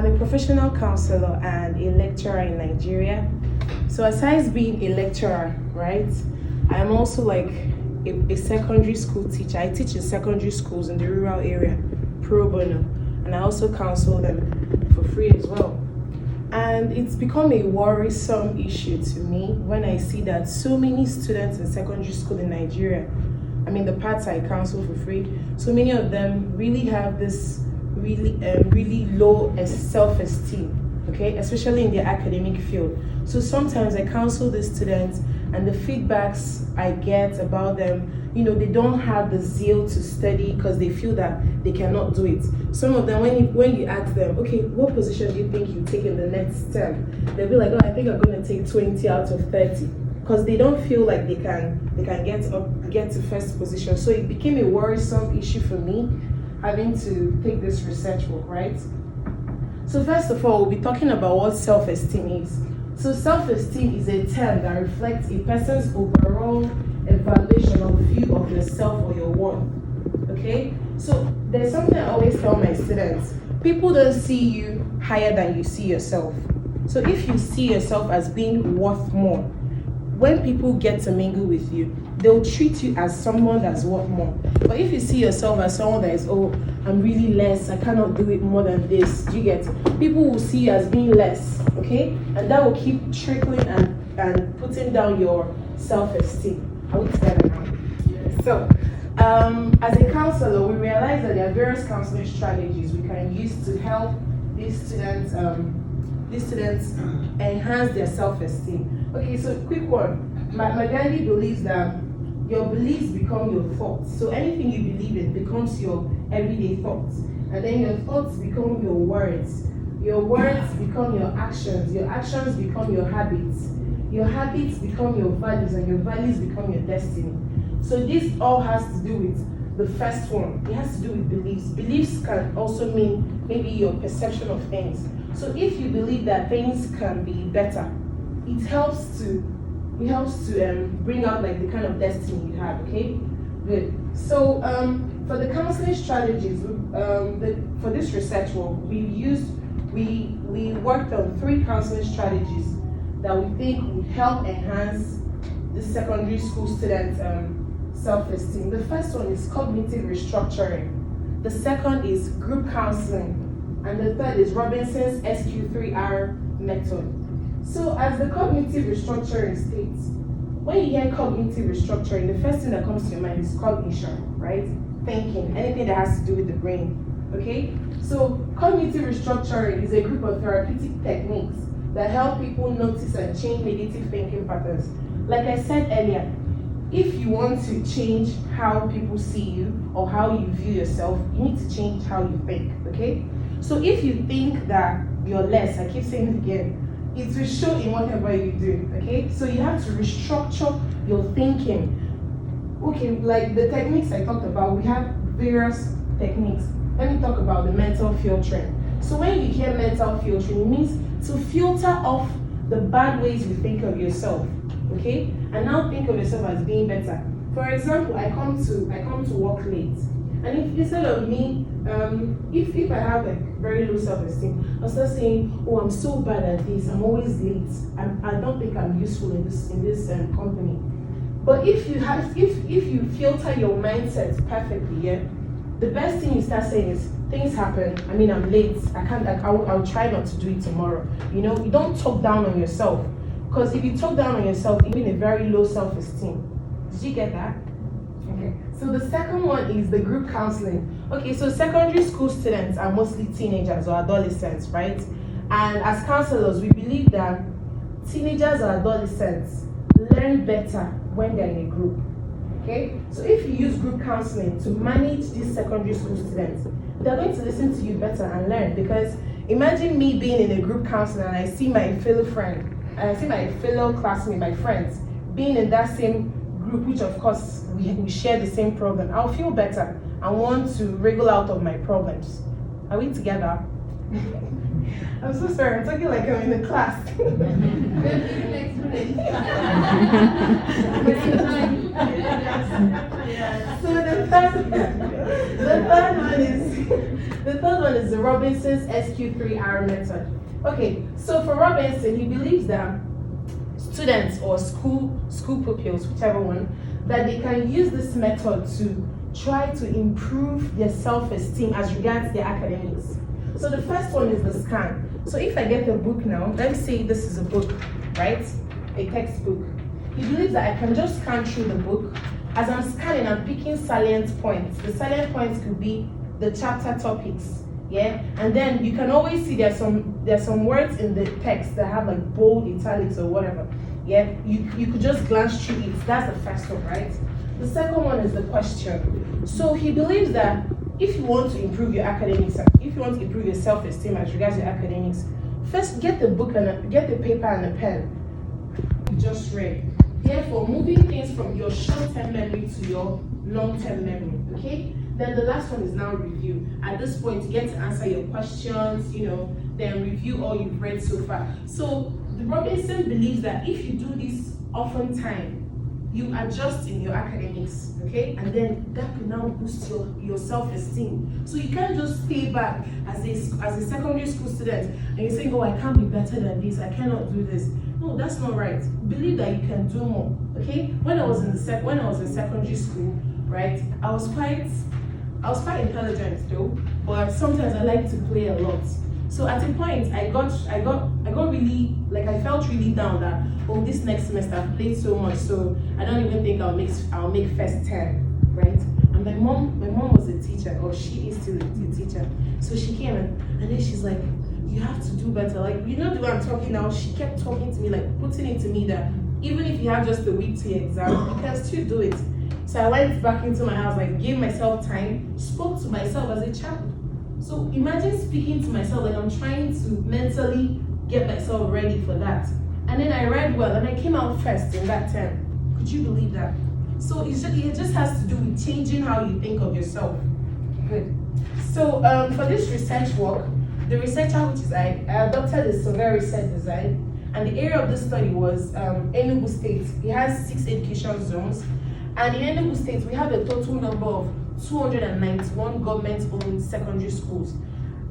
I'm a professional counselor and a lecturer in Nigeria. So aside being a lecturer, right, I'm also like a secondary school teacher. I teach in secondary schools in the rural area, pro bono, and I also counsel them for free as well. And it's become a worrisome issue to me when I see that so many students in secondary school in Nigeria, I mean the parts I counsel for free, so many of them really have this really low self-esteem, okay, especially in their academic field. So sometimes I counsel these students and the feedbacks I get about them, they don't have the zeal to study because they feel that they cannot do it. Some of them, when you ask them, okay, what position do you think you take in the next term? They'll be like, oh, I think I'm going to take 20 out of 30 because they don't feel like they can get to first position. So it became a worrisome issue for me having to take this research work, right? So first of all, we'll be talking about what self-esteem is. So self-esteem is a term that reflects a person's overall evaluation or view of yourself or your worth. Okay? So there's something I always tell my students. People don't see you higher than you see yourself. So if you see yourself as being worth more, when people get to mingle with you, they'll treat you as someone that's worth more. But if you see yourself as someone that is, oh, I'm really less, I cannot do it more than this, do you get it? People will see you as being less, okay? And that will keep trickling and putting down your self-esteem. Are we together now? Yes. So, as a counselor, we realize that there are various counseling strategies we can use to help these students enhance their self-esteem. Okay, so quick one. My Gandhi believes that your beliefs become your thoughts. So anything you believe in becomes your everyday thoughts. And then your thoughts become your words. Your words become your actions. Your actions become your habits. Your habits become your values, and your values become your destiny. So this all has to do with the first one. It has to do with beliefs. Beliefs can also mean maybe your perception of things. So if you believe that things can be better, it helps to bring out like the kind of destiny you have. Okay, good. So for the counseling strategies, for this research work, we worked on 3 counseling strategies that we think would help enhance the secondary school students' self-esteem. The first one is cognitive restructuring. The second is group counseling. And the third is Robinson's SQ3R method. So as the cognitive restructuring states, when you hear cognitive restructuring, the first thing that comes to your mind is cognition, right? Thinking, anything that has to do with the brain, okay? So cognitive restructuring is a group of therapeutic techniques that help people notice and change negative thinking patterns. Like I said earlier, if you want to change how people see you or how you view yourself, you need to change how you think, okay? So if you think that you're less, I keep saying it again, it will show in whatever you do, okay? So you have to restructure your thinking. Okay, like the techniques I talked about, we have various techniques. Let me talk about the mental filtering. So when you hear mental filtering, it means to filter off the bad ways you think of yourself, okay? And now think of yourself as being better. For example, I come to work late. And if instead of me, if I have like very low self-esteem, I'll start saying, oh, I'm so bad at this, I'm always late, I don't think I'm useful in this company. But if you filter your mindset perfectly, yeah, the best thing you start saying is, things happen, I mean, I'm late, I'll try not to do it tomorrow. You don't talk down on yourself. Because if you talk down on yourself, you're in a very low self-esteem. Did you get that? Okay, so the second one is the group counseling. Okay, so secondary school students are mostly teenagers or adolescents, right? And as counselors, we believe that teenagers or adolescents learn better when they're in a group. Okay, so if you use group counseling to manage these secondary school students, they're going to listen to you better and learn. Because imagine me being in a group counseling and I see my fellow friend, and I see my fellow classmate, my friends, being in that same group, which of course we share the same problem. I'll feel better and want to wriggle out of my problems. Are we together? I'm so sorry, I'm talking like I'm in the class. So the third one is the Robinson's SQ3R method. Okay, so for Robinson, he believes that students or school pupils, whichever one, that they can use this method to try to improve their self-esteem as regards their academics. So the first one is the scan. So if I get a book now, let's say this is a book, right? A textbook. He believes that I can just scan through the book. As I'm scanning, I'm picking salient points. The salient points could be the chapter topics, yeah? And then you can always see there's some words in the text that have like bold, italics or whatever, yeah? You could just glance through it. That's the first one, right? The second one is the question. So he believes that if you want to improve your academics, if you want to improve your self-esteem as regards your academics, first get the book and get the paper and a pen you just read. Therefore, moving things from your short-term memory to your long-term memory, okay? Then the last one is now review. At this point, you get to answer your questions, then review all you've read so far. So the Robinson believes that if you do this oftentimes, you adjust in your academics, okay? And then that could now boost your self-esteem. So you can't just stay back as a secondary school student and you say, oh, I can't be better than this, I cannot do this. No, that's not right. Believe that you can do more, okay? When I was in secondary school, right, I was quite intelligent though, but sometimes I like to play a lot. So at a point, I got really, like I felt really down that, oh, this next semester I've played so much, so I don't even think I'll make first 10, right? And my mom was a teacher, or she is still a teacher. So she came and then she's like, you have to do better. Like, the way I'm talking now, she kept talking to me, like putting it to me that even if you have just a week to your exam, you can still do it. So I went back into my house, like gave myself time, spoke to myself as a child. So imagine speaking to myself, like I'm trying to mentally get myself ready for that. And then I read well and I came out first in that term. Could you believe that? So it just has to do with changing how you think of yourself. Good. So for this research work, the researcher, which is I adopted a severe research design, and the area of this study was Enugu State. It has 6 education zones, and in Enugu State, we have a total number of 291 government-owned secondary schools.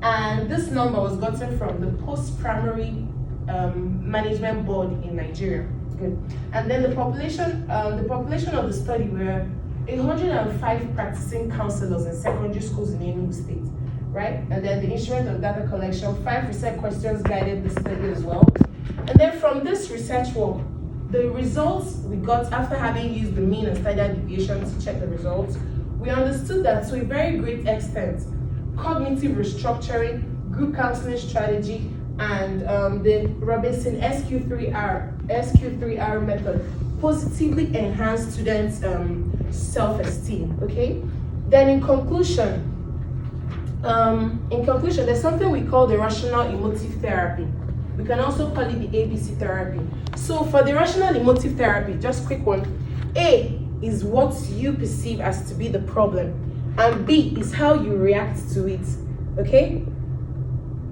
And this number was gotten from the Post-Primary Management Board in Nigeria. Good. And then the population of the study were 105 practicing counselors in secondary schools in Enugu State, right? And then the instrument of data collection, 5 research questions guided the study as well. And then from this research work, the results we got after having used the mean and standard deviation to check the results, we understood that to a very great extent, cognitive restructuring, group counseling strategy, and the Robinson SQ3R method positively enhance students' self-esteem. Okay. Then in conclusion, there's something we call the rational emotive therapy. We can also call it the ABC therapy. So for the rational emotive therapy, just quick one. A is what you perceive as to be the problem, and B is how you react to it. Okay?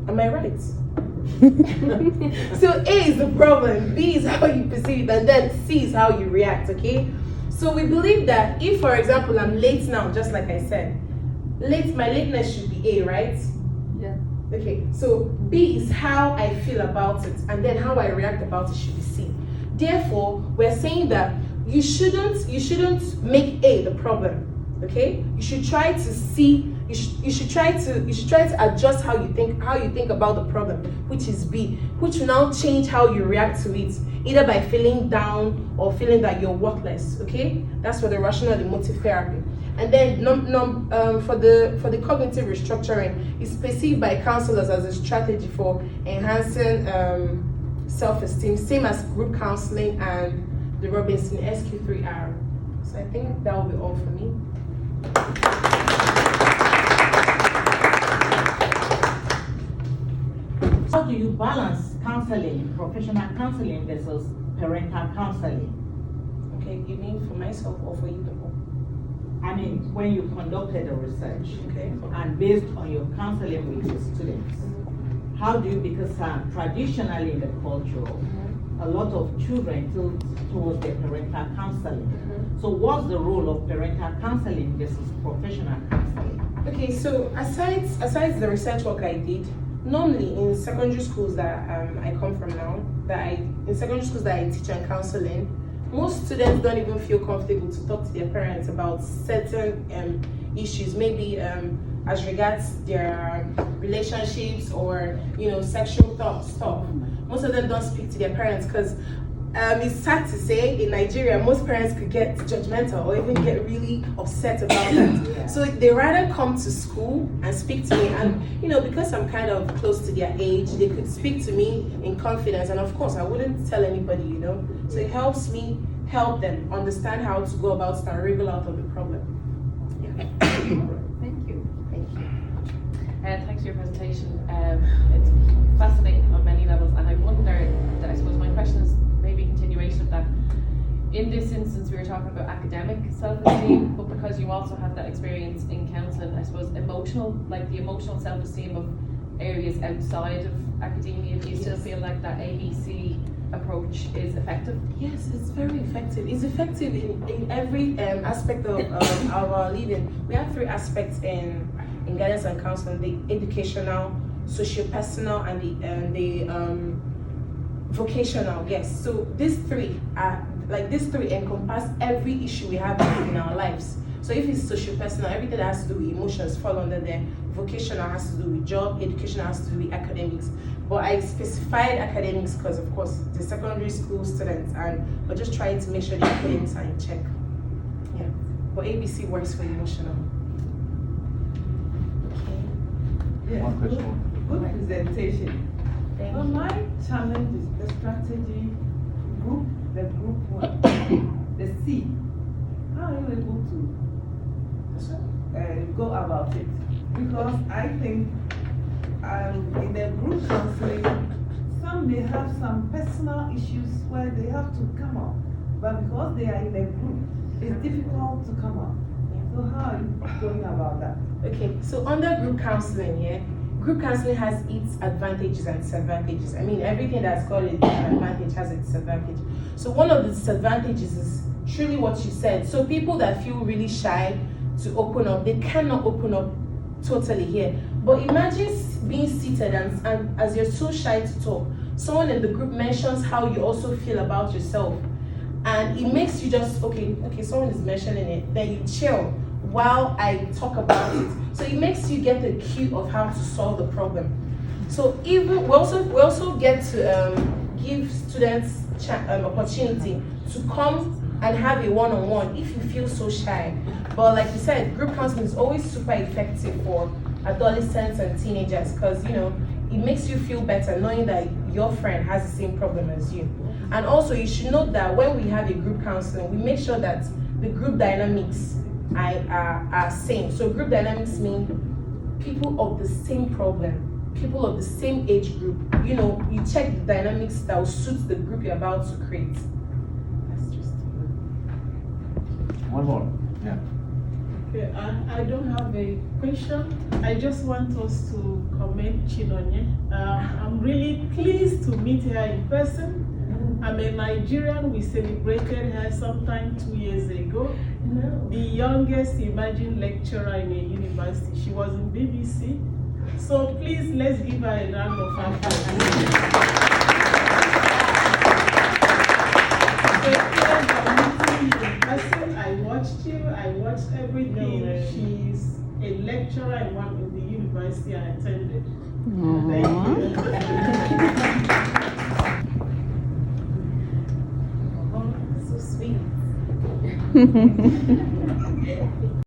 Am I right? So A is the problem, B is how you perceive it, and then C is how you react. Okay? So we believe that if, for example, I'm late now, just like I said, my lateness should be A, right? Yeah. Okay, so B is how I feel about it, and then how I react about it should be C. Therefore, we're saying that you shouldn't make A the problem. Okay? You should try to see. You should try to adjust how you think about the problem, which is B, which will now change how you react to it, either by feeling down or feeling that you're worthless. Okay? That's for the rational emotive therapy. And then for the cognitive restructuring, it's perceived by counselors as a strategy for enhancing self-esteem, same as group counseling and the Robinson SQ3R. So I think that will be all for me. How do you balance counseling, professional counseling versus parental counseling? Okay, you mean for myself or for you people? I mean, when you conducted the research, Okay. and based on your counseling with your students, How do you, because traditionally in the culture, a lot of children tilt towards their parental counseling. So what's the role of parental counseling versus professional counseling? Okay, so aside the research work I did, normally in secondary schools that I come from now, in secondary schools that I teach and counseling, most students don't even feel comfortable to talk to their parents about certain issues, maybe as regards their relationships or sexual stuff. Most of them don't speak to their parents because it's sad to say in Nigeria most parents could get judgmental or even get really upset about that. Yeah. So they rather come to school and speak to me, and because I'm kind of close to their age, they could speak to me in confidence, and of course I wouldn't tell anybody, so it helps me help them understand how to go about it and wriggle out of the problem. Yeah. Thank you. Thank you. Thanks for your presentation. It's fascinating on many levels, and I wonder that, I suppose my question is maybe a continuation of that. In this instance, we were talking about academic self-esteem, but because you also have that experience in counselling, I suppose the emotional self-esteem of areas outside of academia, do you still feel like that ABC approach is effective? Yes, it's very effective. It's effective in every aspect of our living. We have three aspects in guidance and counseling: the educational, socio-personal, and the vocational. Yes. So these three encompass every issue we have in our lives. So if it's socio-personal, everything that has to do with emotions fall under there. Vocational has to do with job, educational has to do with academics. But I specified academics because, of course, the secondary school students, and we're just trying to make sure the academics are in check. Yeah. But ABC works for emotional. Yeah, One question. good presentation. Thank Well, you. my challenge is the strategy group, the group one, the C. How are you able to go about it? Because I think in the group counseling, some may have some personal issues where they have to come out, but because they are in a group, it's difficult to come out. So how are you going about that? Okay, so under group counseling, group counseling has its advantages and disadvantages. I mean, everything that's called an advantage has its disadvantage. So one of the disadvantages is truly what you said. So people that feel really shy to open up, they cannot open up totally here. But imagine being seated and as you're so shy to talk, someone in the group mentions how you also feel about yourself. And it makes you just, okay, someone is mentioning it, then you chill while I talk about it. So it makes you get the cue of how to solve the problem. So even we also get to give students opportunity to come and have a one-on-one if you feel so shy. But like you said, group counseling is always super effective for adolescents and teenagers because it makes you feel better knowing that your friend has the same problem as you. And also you should note that when we have a group counseling, we make sure that the group dynamics are same. So group dynamics mean people of the same problem, people of the same age group. You check the dynamics that will suit the group you're about to create. That's just One more. Yeah. Okay, I don't have a question. I just want us to commend Chinonye. I'm really pleased to meet her in person. I'm a Nigerian. We celebrated her sometime 2 years ago. No. The youngest emerging lecturer in a university. She was in BBC. So please, let's give her a round of applause. I watched you, I watched everything. No, She's a lecturer in one of the university I attended. Oh, so sweet.